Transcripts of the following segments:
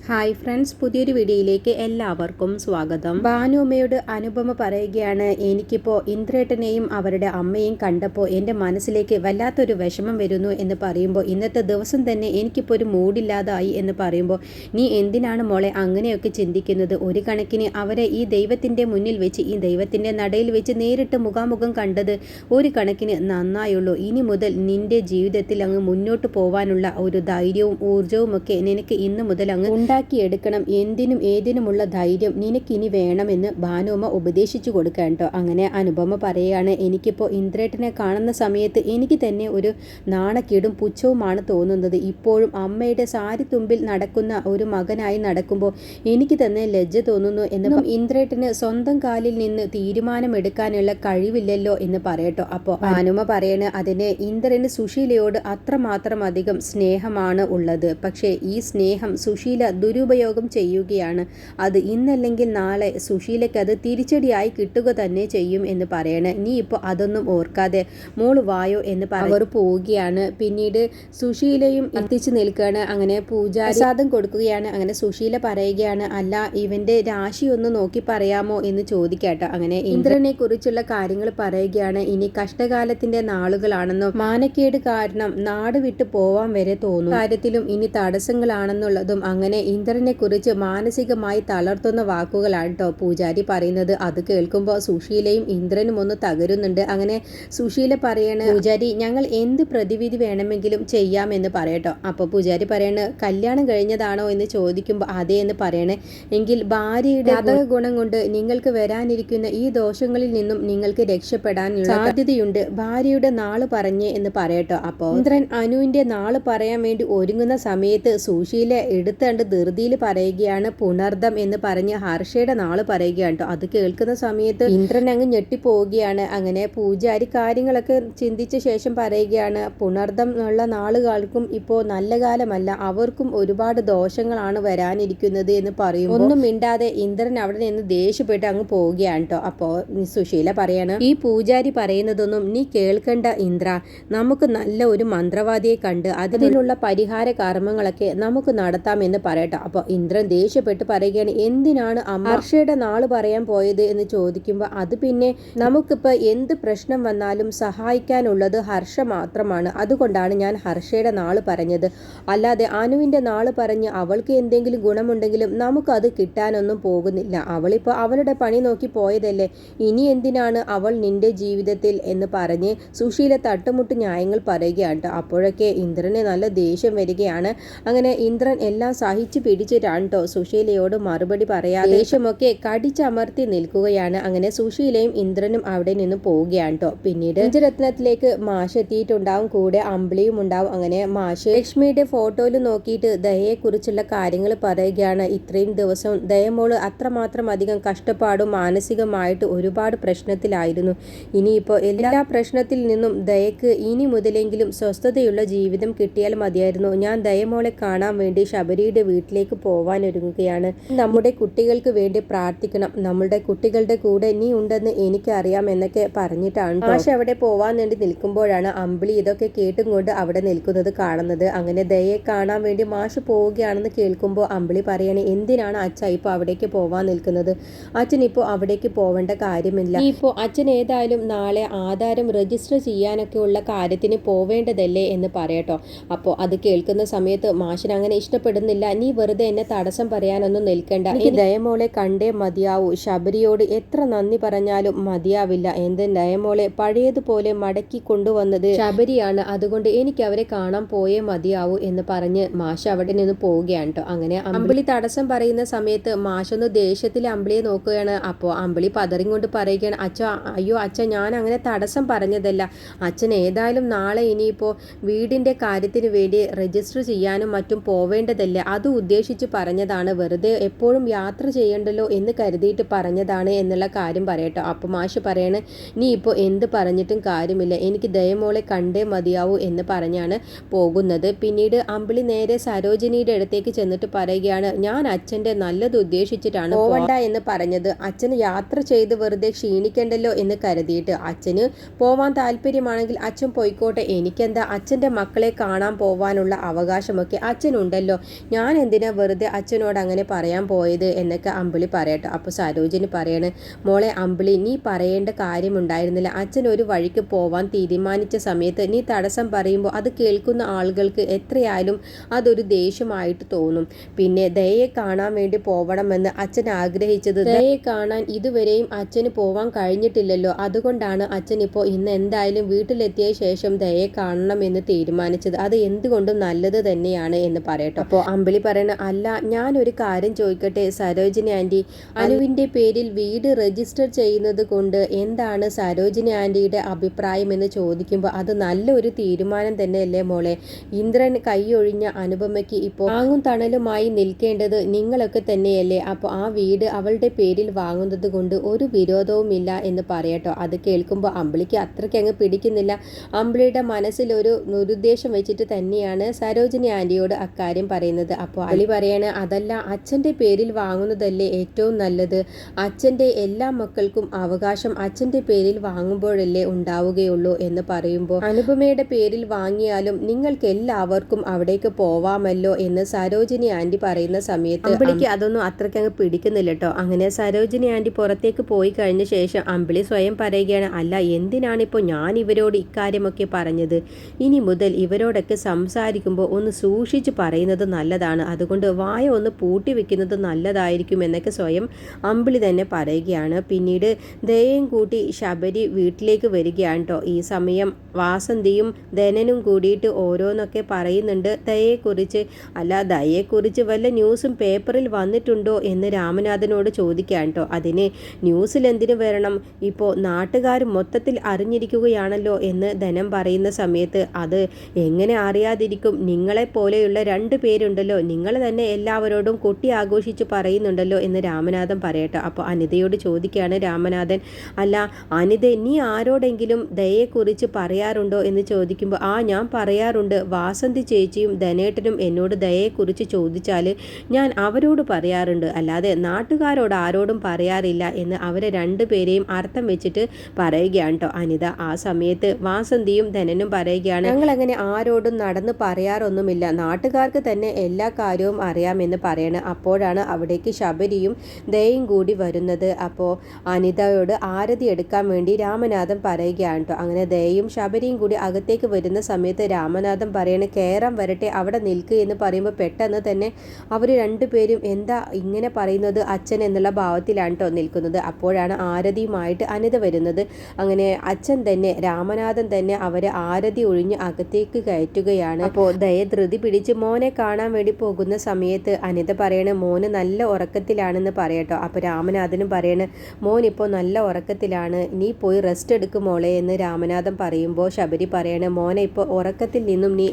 Hi friends, പുതിയൊരു വീഡിയോയിലേക്ക് എല്ലാവർക്കും സ്വാഗതം. ഭാനുമ്മയോട് അനുപമ പറയുകയാണ്, എനിക്കിപ്പോൾ ഇന്ദ്രേട്ടനെയും അവരുടെ അമ്മയും കണ്ടപ്പോൾ എൻ്റെ മനസ്സിലേക്ക് വല്ലാത്തൊരു വിഷമം വരുന്നു എന്ന് പറയുമ്പോൾ, ഇന്നത്തെ ദിവസം തന്നെ എനിക്കിപ്പോൾ ഒരു മൂഡില്ലാതായി എന്ന് പറയുമ്പോൾ, നീ എന്തിനാണ് മോളെ അങ്ങനെയൊക്കെ ചിന്തിക്കുന്നത്? ഒരു കണക്കിന് അവരെ ഈ ദൈവത്തിൻ്റെ മുന്നിൽ വെച്ച്, ഈ ദൈവത്തിൻ്റെ നടയിൽ വെച്ച് നേരിട്ട് മുഖാമുഖം കണ്ടത് ഒരു കണക്കിന് നന്നായുള്ളൂ. ഇനി മുതൽ നിൻ്റെ ജീവിതത്തിൽ അങ്ങ് മുന്നോട്ട് പോകാനുള്ള ഒരു ധൈര്യവും ഊർജവും ഒക്കെ നിനക്ക് ഇന്ന് മുതൽ അങ്ങ് ഉണ്ടാക്കിയെടുക്കണം. എന്തിനും ഏതിനുമുള്ള ധൈര്യം നിനക്കിനി വേണമെന്ന് ഭാനുമ്മ ഉപദേശിച്ചു കൊടുക്കാൻ കേട്ടോ. അങ്ങനെ അനുപമ പറയുകയാണ്, എനിക്കിപ്പോൾ ഇന്ദ്രേട്ടനെ കാണുന്ന സമയത്ത് എനിക്ക് തന്നെ ഒരു നാണക്കേടും പുച്ഛവുമാണ് തോന്നുന്നത്. ഇപ്പോഴും അമ്മയുടെ സാരി തുമ്പിൽ നടക്കുന്ന ഒരു മകനായി നടക്കുമ്പോൾ എനിക്ക് തന്നെ ലജ്ജ തോന്നുന്നു എന്ന്. ഇന്ദ്രേട്ടന് സ്വന്തം കാലിൽ നിന്ന് തീരുമാനമെടുക്കാനുള്ള കഴിവില്ലല്ലോ എന്ന് പറയട്ടോ. അപ്പോൾ ഭാനുമ്മ പറയണ, അതിന് ഇന്ദ്രന് സുശീലയോട് അത്രമാത്രം അധികം സ്നേഹമാണ് ഉള്ളത്. പക്ഷേ ഈ സ്നേഹം സുശീല ദുരുപയോഗം ചെയ്യുകയാണ്. അത് ഇന്നല്ലെങ്കിൽ നാളെ സുശീലയ്ക്ക് അത് തിരിച്ചടിയായി കിട്ടുക തന്നെ ചെയ്യും എന്ന് പറയണേ. നീ ഇപ്പോൾ അതൊന്നും ഓർക്കാതെ മോള് വായോ എന്ന് അവർ പോവുകയാണ്. പിന്നീട് സുശീലയും എത്തിച്ചു നിൽക്കുകയാണ്. അങ്ങനെ പൂജാപ്രസാദം കൊടുക്കുകയാണ്. അങ്ങനെ സുശീല പറയുകയാണ്, അല്ല ഇവന്റെ രാശി ഒന്ന് നോക്കി പറയാമോ എന്ന് ചോദിക്കാട്ടോ. അങ്ങനെ ഇന്ദ്രനെ കുറിച്ചുള്ള കാര്യങ്ങൾ പറയുകയാണ്. ഇനി കഷ്ടകാലത്തിന്റെ നാളുകളാണെന്നും മാനക്കേട് കാരണം നാട് വിട്ടു പോവാൻ വരെ തോന്നും കാര്യത്തിലും ഇനി തടസ്സങ്ങളാണെന്നുള്ളതും അങ്ങനെ ഇന്ദ്രനെ കുറിച്ച് മാനസികമായി തളർത്തുന്ന വാക്കുകളാണ് കേട്ടോ പൂജാരി പറയുന്നത്. അത് കേൾക്കുമ്പോൾ സുശീലയും ഇന്ദ്രനും ഒന്ന് തകരുന്നുണ്ട്. അങ്ങനെ സുശീല പറയണ, പൂജാരി ഞങ്ങൾ എന്ത് പ്രതിവിധി വേണമെങ്കിലും ചെയ്യാമെന്ന് പറയട്ടോ. അപ്പോൾ പൂജാരി പറയണ, കല്യാണം കഴിഞ്ഞതാണോ എന്ന് ചോദിക്കുമ്പോൾ അതെ എന്ന് പറയണേ. എങ്കിൽ ഭാര്യയുടെ ഗുണം കൊണ്ട് നിങ്ങൾക്ക് വരാനിരിക്കുന്ന ഈ ദോഷങ്ങളിൽ നിന്നും നിങ്ങൾക്ക് രക്ഷപ്പെടാനുള്ള സാധ്യതയുണ്ട്. ഭാര്യയുടെ നാള് പറഞ്ഞേ എന്ന് പറയട്ടോ. അപ്പോൾ ഇന്ദ്രൻ അനുവിന്റെ നാള് പറയാൻ വേണ്ടി ഒരുങ്ങുന്ന സമയത്ത് സുശീല എടുത്തണ്ട് ധൃതിയിൽ പറയുകയാണ്, പുണർദം എന്ന് പറഞ്ഞ് ഹർഷയുടെ നാള് പറയുകയാണ് കേട്ടോ. അത് കേൾക്കുന്ന സമയത്ത് ഇന്ദ്രൻ അങ്ങ് ഞെട്ടിപ്പോവുകയാണ്. അങ്ങനെ പൂജാരി കാര്യങ്ങളൊക്കെ ചിന്തിച്ച ശേഷം പറയുകയാണ്, പുണർദം ഉള്ള നാളുകൾക്കും ഇപ്പോൾ നല്ല കാലമല്ല, അവർക്കും ഒരുപാട് ദോഷങ്ങളാണ് വരാനിരിക്കുന്നത് എന്ന് പറയും. ഒന്നും മിണ്ടാതെ ഇന്ദ്രൻ അവിടെ നിന്ന് ദേഷ്യപ്പെട്ട് അങ്ങ് പോവുകയാണ് കേട്ടോ. അപ്പോൾ സുശീല പറയാണ്, ഈ പൂജാരി പറയുന്നതൊന്നും നീ കേൾക്കണ്ട ഇന്ദ്ര, നമുക്ക് നല്ല ഒരു മന്ത്രവാദിയെ കണ്ട് അതിനുള്ള പരിഹാര കർമ്മങ്ങളൊക്കെ നമുക്ക് നടത്താമെന്ന് പറയട്ടോ. അപ്പോൾ ഇന്ദ്രൻ ദേഷ്യപ്പെട്ട് പറയുകയാണ്, എന്തിനാണ് ഹർഷയുടെ നാള് പറയാൻ പോയത് എന്ന് ചോദിക്കുമ്പോൾ, അത് പിന്നെ നമുക്കിപ്പോൾ എന്ത് പ്രശ്നം വന്നാലും സഹായിക്കാനുള്ളത് ഹർഷ മാത്രമാണ്. അതുകൊണ്ടാണ് ഞാൻ ഹർഷയുടെ നാള് പറഞ്ഞത്. അല്ലാതെ അനുവിൻ്റെ നാള് പറഞ്ഞ് അവൾക്ക് എന്തെങ്കിലും ഗുണമുണ്ടെങ്കിലും നമുക്കത് കിട്ടാനൊന്നും പോകുന്നില്ല. അവളിപ്പോൾ അവളുടെ പണി നോക്കി പോയതല്ലേ, ഇനി എന്തിനാണ് അവൾ നിന്റെ ജീവിതത്തിൽ എന്ന് പറഞ്ഞ് സുശീല തട്ടുമുട്ട് ന്യായങ്ങൾ പറയുകയാണ്. അപ്പോഴൊക്കെ ഇന്ദ്രന് നല്ല ദേഷ്യം വരികയാണ്. അങ്ങനെ ഇന്ദ്രൻ എല്ലാം സഹിച്ചു പിടിച്ചിട്ടാണ് കേട്ടോ സുശീലയോട് മറുപടി പറയാതെ ദേഷ്യമൊക്കെ കടിച്ചമർത്തി നിൽക്കുകയാണ്. അങ്ങനെ സുശീലയും ഇന്ദ്രനും അവിടെ നിന്ന് പോവുകയാണ് കേട്ടോ. പിന്നീട് പഞ്ചരത്നത്തിലേക്ക് മാഷ് എത്തിയിട്ടുണ്ടാവും, കൂടെ അമ്പിളിയും ഉണ്ടാവും. അങ്ങനെ മാഷ് ലക്ഷ്മിയുടെ ഫോട്ടോയിൽ നോക്കിയിട്ട് ദയയെക്കുറിച്ചുള്ള കാര്യങ്ങൾ പറയുകയാണ്. ഇത്രയും ദിവസം ദയമോള് അത്രമാത്രം അധികം കഷ്ടപ്പാടും മാനസികമായിട്ട് ഒരുപാട് പ്രശ്നത്തിലായിരുന്നു. ഇനിയിപ്പോൾ എല്ലാ പ്രശ്നത്തിൽ നിന്നും ദയക്ക് ഇനി മുതലെങ്കിലും സ്വസ്ഥതയുള്ള ജീവിതം കിട്ടിയാൽ മതിയായിരുന്നു. ഞാൻ ദയമോളെ കാണാൻ വേണ്ടി ശബരിയുടെ വീട്ടിലേക്ക് പോവാൻ ഒരുങ്ങുകയാണ്. നമ്മുടെ കുട്ടികൾക്ക് വേണ്ടി പ്രാർത്ഥിക്കണം. നമ്മളുടെ കുട്ടികളുടെ കൂടെ നീ ഉണ്ടെന്ന് എനിക്കറിയാം എന്നൊക്കെ പറഞ്ഞിട്ടാണ് മാഷ് അവിടെ പോവാൻ വേണ്ടി നിൽക്കുമ്പോഴാണ് അമ്പിളി ഇതൊക്കെ കേട്ടും കൊണ്ട് അവിടെ നിൽക്കുന്നത് കാണുന്നത്. അങ്ങനെ ദയയെ കാണാൻ വേണ്ടി മാഷ് പോവുകയാണെന്ന് കേൾക്കുമ്പോൾ അമ്പിളി പറയണേ, എന്തിനാണ് അച്ഛ ഇപ്പോൾ അവിടേക്ക് പോവാൻ നിൽക്കുന്നത്? അച്ഛൻ ഇപ്പോൾ അവിടേക്ക് പോവേണ്ട കാര്യമില്ല. ഇപ്പോൾ അച്ഛൻ ഏതായാലും നാളെ ആധാരം രജിസ്റ്റർ ചെയ്യാനൊക്കെ ഉള്ള കാര്യത്തിന് പോവേണ്ടതല്ലേ എന്ന് പറയട്ടോ. അപ്പോൾ അത് കേൾക്കുന്ന സമയത്ത് മാഷിന് അങ്ങനെ ഇഷ്ടപ്പെടുന്നില്ല. നീ വെറുതെ എന്നെ തടസ്സം പറയാനൊന്നും നിൽക്കണ്ട, എനിക്ക് ദയമോളെ കണ്ടേ മതിയാവൂ. ശബരിയോട് എത്ര നന്ദി പറഞ്ഞാലും മതിയാവില്ല. എന്ത് ദയമോളെ പഴയതുപോലെ മടക്കി കൊണ്ടുവന്നത് ശബരിയാണ്, അതുകൊണ്ട് എനിക്ക് അവരെ കാണാൻ പോയേ മതിയാവൂ എന്ന് പറഞ്ഞ് മാഷ് അവിടെ നിന്ന് പോവുകയാണ് കേട്ടോ. അങ്ങനെ അമ്പിളി തടസ്സം പറയുന്ന സമയത്ത് മാഷൊന്ന് ദേഷ്യത്തിൽ അമ്പിളിയെ നോക്കുകയാണ്. അപ്പോൾ അമ്പിളി പതറിങ്ങോട്ട് പറയുകയാണ്, അച്ഛ അയ്യോ അച്ഛ, ഞാൻ അങ്ങനെ തടസ്സം പറഞ്ഞതല്ല. അച്ഛൻ ഏതായാലും നാളെ ഇനിയിപ്പോൾ വീടിൻ്റെ കാര്യത്തിന് വേണ്ടി രജിസ്റ്റർ ചെയ്യാനും മറ്റും പോവേണ്ടതല്ലേ, അത് ഉദ്ദേശിച്ച് പറഞ്ഞതാണ്. വെറുതെ എപ്പോഴും യാത്ര ചെയ്യണ്ടല്ലോ എന്ന് കരുതിയിട്ട് പറഞ്ഞതാണ് എന്നുള്ള കാര്യം പറയട്ടോ. അപ്പോൾ മാഷ് പറയാണ്, നീ ഇപ്പോൾ എന്ത് പറഞ്ഞിട്ടും കാര്യമില്ല, എനിക്ക് ദയമോളെ കണ്ടേ മതിയാവൂ എന്ന് പറഞ്ഞാണ് പോകുന്നത്. പിന്നീട് അമ്പിളി നേരെ സരോജിനിയുടെ അടുത്തേക്ക് ചെന്നിട്ട് പറയുകയാണ്, ഞാൻ അച്ഛൻ്റെ നല്ലത് ഉദ്ദേശിച്ചിട്ടാണ് പോവണ്ട എന്ന് പറഞ്ഞത്. അച്ഛന് യാത്ര ചെയ്ത് വെറുതെ ക്ഷീണിക്കണ്ടല്ലോ എന്ന് കരുതിയിട്ട്. അച്ഛന് പോവാൻ താല്പര്യമാണെങ്കിൽ അച്ഛൻ പോയിക്കോട്ടെ, എനിക്കെന്താ, അച്ഛൻ്റെ മക്കളെ കാണാൻ പോവാനുള്ള അവകാശമൊക്കെ അച്ഛനുണ്ടല്ലോ. ഞാൻ എന്തിനാ എന്തിനാ വെറുതെ അച്ഛനോട് അങ്ങനെ പറയാൻ പോയത് എന്നൊക്കെ അമ്പിളി പറയട്ടോ. അപ്പോൾ സരോജിനി പറയാണ്, മോളെ അമ്പിളി, നീ പറയേണ്ട കാര്യമുണ്ടായിരുന്നില്ല. അച്ഛൻ ഒരു വഴിക്ക് പോവാൻ തീരുമാനിച്ച സമയത്ത് നീ തടസ്സം പറയുമ്പോൾ അത് കേൾക്കുന്ന ആളുകൾക്ക് എത്രയായാലും അതൊരു ദേഷ്യമായിട്ട് തോന്നും. പിന്നെ ദയയെ കാണാൻ വേണ്ടി പോവണമെന്ന് അച്ഛൻ ആഗ്രഹിച്ചത്, ദയയെ കാണാൻ ഇതുവരെയും അച്ഛന് പോവാൻ കഴിഞ്ഞിട്ടില്ലല്ലോ. അതുകൊണ്ടാണ് അച്ഛൻ ഇപ്പോൾ ഇന്ന് എന്തായാലും വീട്ടിലെത്തിയ ശേഷം ദയയെ കാണണമെന്ന് തീരുമാനിച്ചത്. അത് എന്തുകൊണ്ടും നല്ലത് തന്നെയാണ് എന്ന് പറയട്ടോ. അപ്പോൾ അമ്പിളി പറയണ, അല്ല ഞാനൊരു കാര്യം ചോദിക്കട്ടെ സരോജിനി ആൻറ്റി, അനുവിൻ്റെ പേരിൽ വീട് രജിസ്റ്റർ ചെയ്യുന്നത് കൊണ്ട് എന്താണ് സരോജിനി ആൻറ്റിയുടെ അഭിപ്രായം എന്ന് ചോദിക്കുമ്പോൾ, അത് നല്ലൊരു തീരുമാനം തന്നെയല്ലേ മോളെ. ഇന്ദ്രൻ കൈയൊഴിഞ്ഞ അനുപമയ്ക്ക് ഇപ്പോൾ താങ്ങും തണലുമായി നിൽക്കേണ്ടത് നിങ്ങളൊക്കെ തന്നെയല്ലേ. അപ്പോൾ ആ വീട് അവളുടെ പേരിൽ വാങ്ങുന്നത് കൊണ്ട് ഒരു വിരോധവുമില്ല എന്ന് പറയട്ടോ. അത് കേൾക്കുമ്പോൾ അമ്പിളിക്ക് അത്രയ്ക്ക് അങ്ങ് പിടിക്കുന്നില്ല. അമ്പിളിയുടെ മനസ്സിൽ ഒരു ദുരുദ്ദേശം വെച്ചിട്ട് തന്നെയാണ് സരോജിനി ആൻറ്റിയോട് അക്കാര്യം പറയുന്നത്. അപ്പോൾ അലി പറയാണ്, അതല്ല അച്ഛൻ്റെ പേരിൽ വാങ്ങുന്നതല്ലേ ഏറ്റവും നല്ലത്. അച്ഛൻ്റെ എല്ലാ മക്കൾക്കും അവകാശം അച്ഛൻ്റെ പേരിൽ വാങ്ങുമ്പോഴല്ലേ ഉണ്ടാവുകയുള്ളൂ എന്ന് പറയുമ്പോൾ, അനുപമയുടെ പേരിൽ വാങ്ങിയാലും നിങ്ങൾക്ക് എല്ലാവർക്കും അവിടേക്ക് പോവാമല്ലോ എന്ന് സരോജിനി ആൻറ്റി പറയുന്ന സമയത്ത് അമ്പിളിക്ക് അതൊന്നും അത്രയ്ക്ക് അങ്ങ് പിടിക്കുന്നില്ല കേട്ടോ. അങ്ങനെ സരോജിനി ആൻറ്റി പുറത്തേക്ക് പോയി കഴിഞ്ഞ ശേഷം അമ്പിളി സ്വയം പറയുകയാണ്, അല്ല എന്തിനാണിപ്പോൾ ഞാൻ ഇവരോട് ഇക്കാര്യമൊക്കെ പറഞ്ഞത്. ഇനി മുതൽ ഇവരോടൊക്കെ സംസാരിക്കുമ്പോൾ ഒന്ന് സൂക്ഷിച്ച് പറയുന്നത് നല്ലതാണ്. അതുകൊണ്ട് വായ ഒന്ന് പൂട്ടി വെക്കുന്നത് നല്ലതായിരിക്കും എന്നൊക്കെ സ്വയം അമ്പിളി തന്നെ പറയുകയാണ്. പിന്നീട് ദയയും കൂട്ടി ശബരി വീട്ടിലേക്ക് വരികയാണ് കേട്ടോ. ഈ സമയം വാസന്തിയും ധനനും കൂടിയിട്ട് ഓരോന്നൊക്കെ പറയുന്നുണ്ട് ദയയെക്കുറിച്ച്. അല്ല ദയയെക്കുറിച്ച് വല്ല ന്യൂസും പേപ്പറിൽ വന്നിട്ടുണ്ടോ എന്ന് രാമനാഥനോട് ചോദിക്കുകയാണ് കേട്ടോ. അതിന് ന്യൂസിൽ എന്തിനു വരണം, ഇപ്പോൾ നാട്ടുകാർ മൊത്തത്തിൽ അറിഞ്ഞിരിക്കുകയാണല്ലോ എന്ന് ധനം പറയുന്ന സമയത്ത്, അത് എങ്ങനെ അറിയാതിരിക്കും, നിങ്ങളെപ്പോലെയുള്ള 2 പേരുണ്ടല്ലോ, നിങ്ങൾ തന്നെ എല്ലാവരോടും കൊട്ടി ആഘോഷിച്ച് പറയുന്നുണ്ടല്ലോ എന്ന് രാമനാഥൻ പറയട്ടോ. അപ്പോൾ അനിതയോട് ചോദിക്കുകയാണ് രാമനാഥൻ, അല്ല അനിത നീ ആരോടെങ്കിലും ദയയെക്കുറിച്ച് പറയാറുണ്ടോ എന്ന് ചോദിക്കുമ്പോൾ, ഞാൻ പറയാറുണ്ട്. വാസന്തി ചേച്ചിയും ധനേട്ടനും എന്നോട് ദയയെക്കുറിച്ച് ചോദിച്ചാൽ ഞാൻ അവരോട് പറയാറുണ്ട്, അല്ലാതെ നാട്ടുകാരോട് ആരോടും പറയാറില്ല എന്ന് അവരെ 2 പേരെയും അർത്ഥം വെച്ചിട്ട് പറയുകയാണ് കേട്ടോ അനിത. ആ സമയത്ത് വാസന്തിയും ധനനും പറയുകയാണ്, ഞങ്ങൾ അങ്ങനെ ആരോടും നടന്ന് പറയാറൊന്നുമില്ല, നാട്ടുകാർക്ക് തന്നെ എല്ലാ കാര്യവും അറിയാമെന്ന് പറയണം. അപ്പോഴാണ് അവിടേക്ക് ശബരിയും ദയയും കൂടി വരുന്നത്. അപ്പോൾ അനിതയോട് ആരതി എടുക്കാൻ വേണ്ടി രാമനാഥൻ പറയുകയാണ് കേട്ടോ. അങ്ങനെ ദയയും ശബരിയും കൂടി അകത്തേക്ക് വരുന്ന സമയത്ത് രാമനാഥൻ പറയണ, കയറാൻ വരട്ടെ, അവിടെ നിൽക്കുക എന്ന് പറയുമ്പോൾ പെട്ടെന്ന് തന്നെ അവർ 2 പേരും എന്താ ഇങ്ങനെ പറയുന്നത് അച്ഛൻ എന്നുള്ള ഭാവത്തിലാണ് കേട്ടോ നിൽക്കുന്നത്. അപ്പോഴാണ് ആരതിയുമായിട്ട് അനിത വരുന്നത്. അങ്ങനെ അച്ഛൻ തന്നെ രാമനാഥൻ തന്നെ അവരെ ആരതി ഒഴിഞ്ഞ് അകത്തേക്ക് കയറ്റുകയാണ്. അപ്പോൾ ദയ ധൃതി പിടിച്ച് മോനെ കാണാൻ വേണ്ടി പോകുന്ന സമയത്ത് അനിത പറയണ, മോന് നല്ല ഉറക്കത്തിലാണെന്ന് പറയട്ടോ. അപ്പോൾ രാമനാഥനും പറയണ, മോൻ ഇപ്പോൾ നല്ല ഉറക്കത്തിലാണ്, നീ പോയി റെസ്റ്റ് എടുക്കും മോളെ എന്ന് രാമനാഥൻ പറയുമ്പോൾ ശബരി പറയണ, മോനെ ഇപ്പോൾ ഉറക്കത്തിൽ നിന്നും നീ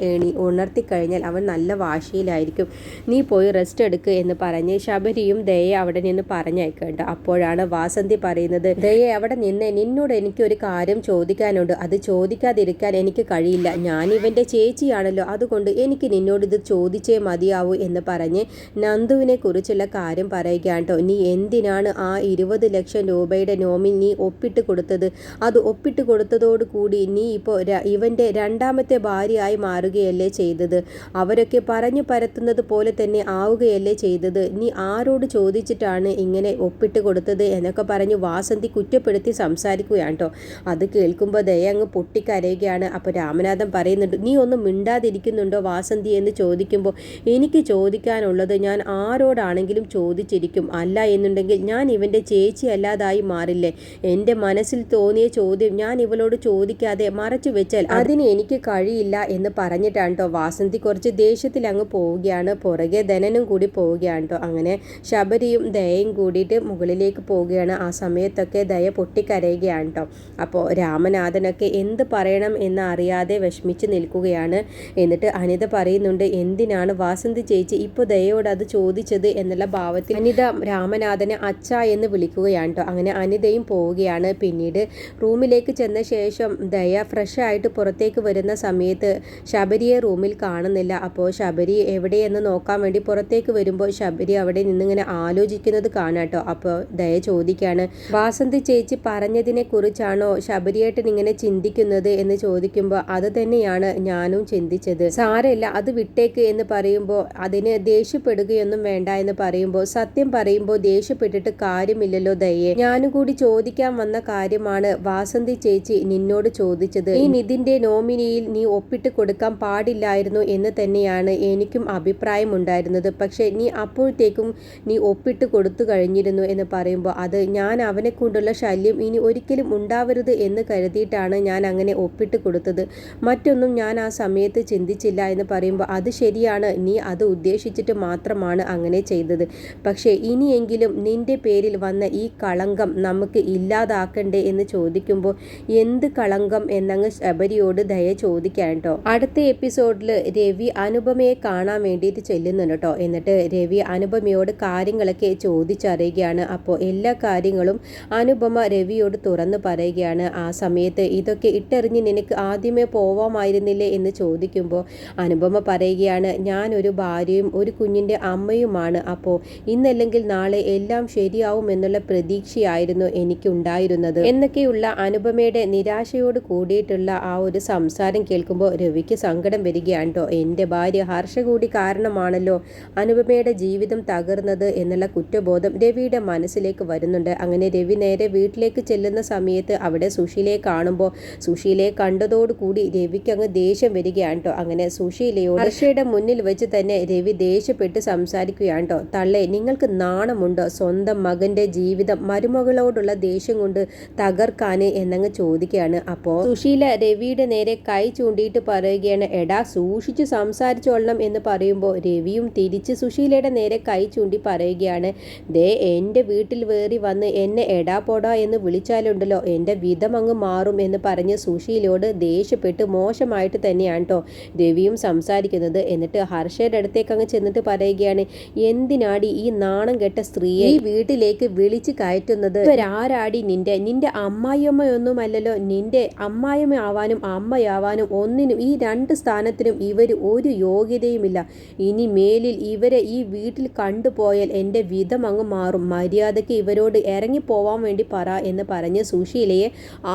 ഉണർത്തിക്കഴിഞ്ഞാൽ അവൻ നല്ല വാശിയിലായിരിക്കും, നീ പോയി റെസ്റ്റ് എടുക്കുക എന്ന് പറഞ്ഞ് ശബരിയും ദയയെ അവിടെ നിന്ന് പറഞ്ഞയക്കേണ്ട. അപ്പോഴാണ് വാസന്തി പറയുന്നത്, ദയയെ അവിടെ നിന്ന് നിന്നോട് എനിക്കൊരു കാര്യം ചോദിക്കാനുണ്ട്, അത് ചോദിക്കാതിരിക്കാൻ എനിക്ക് കഴിയില്ല, ഞാൻ ഇവൻ്റെ ചേച്ചിയാണല്ലോ, അതുകൊണ്ട് എനിക്ക് നിന്നോട് ഇത് ചോദിച്ചേ മതിയാവൂ എന്ന് പറഞ്ഞ് നന്ദുവിനെ കുറിച്ചുള്ള കാര്യം പറയുകയാണ് കേട്ടോ. നീ എന്തിനാണ് ആ 20 ലക്ഷം രൂപയുടെ നോമിൽ നീ ഒപ്പിട്ട് കൊടുത്തത്? അത് ഒപ്പിട്ട് കൊടുത്തതോടുകൂടി നീ ഇപ്പോൾ ഇവൻ്റെ 2ാമത്തെ ഭാര്യയായി മാറുകയല്ലേ ചെയ്തത്. അവരൊക്കെ പറഞ്ഞു പരത്തുന്നത് പോലെ തന്നെ ആവുകയല്ലേ ചെയ്തത്. നീ ആരോട് ചോദിച്ചിട്ടാണ് ഇങ്ങനെ ഒപ്പിട്ട് കൊടുത്തത് എന്നൊക്കെ പറഞ്ഞ് വാസന്തി കുറ്റപ്പെടുത്തി സംസാരിക്കുകയാണ് കേട്ടോ. അത് കേൾക്കുമ്പോൾ ദയ അങ്ങ് പൊട്ടിക്കരയുകയാണ്. അപ്പോൾ രാമനാഥൻ പറയുന്നുണ്ട്, നീ ഒന്നും മിണ്ടാതിരിക്കുന്നുണ്ടോ വാസന്തി എന്ന് ചോദിക്കുമ്പോൾ, എനിക്ക് ചോദിക്കാനുള്ളത് ഞാൻ ആരോടാണെങ്കിലും ചോദിച്ചിരിക്കും, അല്ല എന്നുണ്ടെങ്കിൽ ഞാൻ ഇവൻ്റെ ചേച്ചി അല്ലാതായി മാറില്ലേ. എൻ്റെ മനസ്സിൽ തോന്നിയ ചോദ്യം ഞാൻ ഇവളോട് ചോദിക്കാതെ മറച്ചു വെച്ചാൽ അതിന് എനിക്ക് കഴിയില്ല എന്ന് പറഞ്ഞിട്ടാണ് കേട്ടോ വാസന്തി കുറച്ച് ദേഷ്യത്തിൽ അങ്ങ് പോവുകയാണ്. പുറകെ ധനനും കൂടി പോവുകയാണ് കേട്ടോ. അങ്ങനെ ശബരിയും ദയയും കൂടിയിട്ട് മുകളിലേക്ക് പോവുകയാണ്. ആ സമയത്തൊക്കെ ദയ പൊട്ടിക്കരയുകയാണ് കേട്ടോ. അപ്പോൾ രാമനാഥനൊക്കെ എന്ത് പറയണം എന്ന് അറിയാതെ വിഷമിച്ച് നിൽക്കുകയാണ്. എന്നിട്ട് അനിത പറയുന്നുണ്ട്, എന്തിനാണ് വാസന്തി ചേച്ചി ഇപ്പോൾ ദയയോട് അത് ചോദിച്ചത് എന്നുള്ള ഭാവത്തിൽ അനിത രാമനാഥനെ അച്ഛ എന്ന് വിളിക്കുകയാണ് കേട്ടോ. അങ്ങനെ അനിതയും പോവുകയാണ്. പിന്നീട് റൂമിലേക്ക് ചെന്ന ശേഷം ദയ ഫ്രഷ് ആയിട്ട് പുറത്തേക്ക് വരുന്ന സമയത്ത് ശബരിയെ റൂമിൽ കാണുന്നില്ല. അപ്പോൾ ശബരി എവിടെയെന്ന് നോക്കാൻ വേണ്ടി പുറത്തേക്ക് വരുമ്പോൾ ശബരി അവിടെ നിന്നിങ്ങനെ ആലോചിക്കുന്നത് കാണാം കേട്ടോ. അപ്പോൾ ദയ ചോദിക്കുകയാണ്, വാസന്തി ചേച്ചി പറഞ്ഞതിനെ കുറിച്ചാണോ ശബരിയേട്ടൻ ഇങ്ങനെ ചിന്തിക്കുന്നത് എന്ന് ചോദിക്കുമ്പോൾ, അത് തന്നെയാണ് ഞാനും ചിന്തിച്ചത്, സാരമില്ല അത് വിട്ടേക്ക് എന്ന് പറയുമ്പോൾ, അത് അതിന് ദേഷ്യപ്പെടുകയൊന്നും വേണ്ട എന്ന് പറയുമ്പോൾ, സത്യം പറയുമ്പോൾ ദേഷ്യപ്പെട്ടിട്ട് കാര്യമില്ലല്ലോ ദയേ. ഞാനും കൂടി ചോദിക്കാൻ വന്ന കാര്യമാണ് വാസന്തി ചേച്ചി നിന്നോട് ചോദിച്ചത്. ഈ നിതിന്റെ നോമിനിയിൽ നീ ഒപ്പിട്ട് കൊടുക്കാൻ പാടില്ലായിരുന്നു എന്ന് തന്നെയാണ് എനിക്കും അഭിപ്രായം ഉണ്ടായിരുന്നത്. പക്ഷെ നീ അപ്പോഴത്തേക്കും നീ ഒപ്പിട്ട് കൊടുത്തു കഴിഞ്ഞിരുന്നു എന്ന് പറയുമ്പോൾ, അത് ഞാൻ അവനെ കൊണ്ടുള്ള ശല്യം ഇനി ഒരിക്കലും ഉണ്ടാവരുത് എന്ന് കരുതിയിട്ടാണ് ഞാൻ അങ്ങനെ ഒപ്പിട്ട് കൊടുത്തത്. മറ്റൊന്നും ഞാൻ ആ സമയത്ത് ചിന്തിച്ചില്ല എന്ന് പറയുമ്പോൾ, അത് ശരിയാണ്, നീ അത് ഉദ്ദേശിച്ചിട്ട് മാത്രമാണ് അങ്ങനെ ചെയ്തത്. പക്ഷേ ഇനിയെങ്കിലും നിന്റെ പേരിൽ വന്ന ഈ കളങ്കം നമുക്ക് ഇല്ലാതാക്കണ്ടേ എന്ന് ചോദിക്കുമ്പോൾ, എന്ത് കളങ്കം എന്നങ്ങ് ശബരിയോട് ദയ ചോദിക്കാൻ കേട്ടോ. അടുത്ത എപ്പിസോഡിൽ രവി അനുപമയെ കാണാൻ വേണ്ടിയിട്ട് ചെല്ലുന്നുണ്ട് കേട്ടോ. എന്നിട്ട് രവി അനുപമയോട് കാര്യങ്ങളൊക്കെ ചോദിച്ചറിയുകയാണ്. അപ്പോൾ എല്ലാ കാര്യങ്ങളും അനുപമ രവിയോട് തുറന്നു പറയുകയാണ്. ആ സമയത്ത് ഇതൊക്കെ ഇട്ടെറിഞ്ഞ് നിനക്ക് ആദ്യമേ പോവാമായിരുന്നില്ലേ എന്ന് ചോദിക്കുമ്പോൾ അനുപമ പറയുകയാണ്, ഞാൻ ഒരു ഭാര്യയും ഒരു കുഞ്ഞിൻ്റെ അമ്മയുമാണ്. അപ്പോൾ ഇന്നല്ലെങ്കിൽ നാളെ എല്ലാം ശരിയാവും എന്നുള്ള പ്രതീക്ഷയായിരുന്നു എനിക്കുണ്ടായിരുന്നത് എന്നൊക്കെയുള്ള അനുപമയുടെ നിരാശയോട് കൂടിയിട്ടുള്ള ആ ഒരു സംസാരം കേൾക്കുമ്പോൾ രവിക്ക് സങ്കടം വരികയാണ് കേട്ടോ. എൻ്റെ ഭാര്യ ഹർഷ കൂടി കാരണമാണല്ലോ അനുപമയുടെ ജീവിതം തകർന്നത് എന്നുള്ള കുറ്റബോധം രവിയുടെ മനസ്സിലേക്ക് വരുന്നുണ്ട്. അങ്ങനെ രവി നേരെ വീട്ടിലേക്ക് ചെല്ലുന്ന സമയത്ത് അവിടെ സുശീലയെ കാണുമ്പോൾ, സുശീലയെ കണ്ടതോടുകൂടി രവിക്ക് അങ്ങ് ദേഷ്യം വരികയാണ് കേട്ടോ. അങ്ങനെ സുശീലയോട് ഹർഷയുടെ മുന്നിൽ വെച്ച് തന്നെ രവി ദേഷ്യപ്പെട്ട് സംസാരിക്കുകയാണ് കേട്ടോ. തള്ളേ, നിങ്ങൾക്ക് നാണമുണ്ടോ സ്വന്തം മകന്റെ ജീവിതം മരുമകളോടുള്ള ദേഷ്യം കൊണ്ട് തകർക്കാന് എന്നങ്ങ് ചോദിക്കുകയാണ്. അപ്പോൾ സുശീല രവിയുടെ നേരെ കൈ ചൂണ്ടിയിട്ട് പറയുകയാണ്, എടാ സൂക്ഷിച്ചു സംസാരിച്ചോളണം എന്ന് പറയുമ്പോൾ രവിയും തിരിച്ച് സുശീലയുടെ നേരെ കൈ ചൂണ്ടി പറയുകയാണ്, ദേ എൻ്റെ വീട്ടിൽ വേറി വന്ന് എന്നെ എടാ പോടാ എന്ന് വിളിച്ചാലുണ്ടല്ലോ എൻ്റെ വിധം അങ്ങ് മാറും എന്ന് പറഞ്ഞ് സുശീലയോട് ദേഷ്യപ്പെട്ട് മോശമായിട്ട് തന്നെയാണ് കേട്ടോ രവിയും സംസാരിക്കുന്നത്. എന്നിട്ട് ഹർഷയുടെ അടുത്തേക്ക് അങ്ങ് ചെന്നിട്ട് പറയുകയാണ്, എന്തിനാടി ഈ നാണം കെട്ട സ്ത്രീയെ ഈ വീട്ടിലേക്ക് വിളിച്ച് കയറ്റുന്നത്? ഇവരാരാടി നിന്റെ അമ്മായിയമ്മയൊന്നുമല്ലല്ലോ. നിന്റെ അമ്മായിയമ്മ ആവാനും അമ്മയാവാനും ഒന്നിനും ഈ രണ്ട് സ്ഥാനത്തിനും ഇവർ ഒരു യോഗ്യതയുമില്ല. ഇനി മേലിൽ ഇവരെ ഈ വീട്ടിൽ കണ്ടുപോയാൽ എൻ്റെ വിധം അങ്ങ് മാറും. മര്യാദയ്ക്ക് ഇവരോട് ഇറങ്ങിപ്പോവാൻ വേണ്ടി പറ എന്ന് പറഞ്ഞ് സുശീലയെ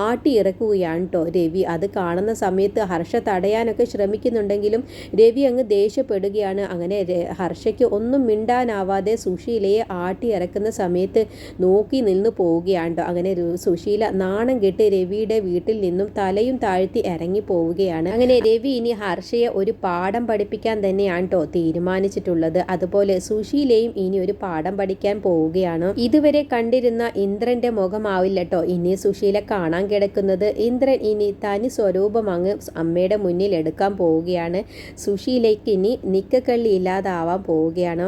ആട്ടി ഇറക്കുകയാണ് കേട്ടോ രവി. അത് കാണുന്ന സമയത്ത് ഹർഷ തടയാനൊക്കെ ശ്രമിക്കുന്നുണ്ടെങ്കിലും രവി അങ്ങ് ദേഷ്യപ്പെടുകയാണ്. അങ്ങനെ ഹർഷയ്ക്ക് ഒന്നും മിണ്ടാനാവാതെ സുശീലയെ ആട്ടി ഇറക്കുന്ന സമയത്ത് നോക്കി നിന്ന് പോവുകയാണ് കേട്ടോ. അങ്ങനെ സുശീല നാണം കെട്ട് രവിയുടെ വീട്ടിൽ നിന്നും തലയും താഴ്ത്തി ഇറങ്ങി പോവുകയാണ്. അങ്ങനെ രവി ഇനി ഹർഷയെ ഒരു പാഠം പഠിപ്പിക്കാൻ തന്നെയാണ് കേട്ടോ തീരുമാനിച്ചിട്ടുള്ളത്. അതുപോലെ സുശീലയും ഇനി ഒരു പാഠം പഠിക്കാൻ പോവുകയാണ്. ഇതുവരെ കണ്ടിരുന്ന ഇന്ദ്രന്റെ മുഖമാവില്ല കേട്ടോ ഇനി സുശീല കാണാൻ കിടക്കുന്നത്. ഇന്ദ്രൻ ഇനി തനി സ്വരൂപം അങ്ങ് അമ്മയുടെ മുന്നിൽ എടുക്കാൻ പോവുകയാണ്. സുശീലയ്ക്ക് ഇനി നിക്കക്കള്ളി ഇല്ലാതാവാൻ പോവുകയാണ്.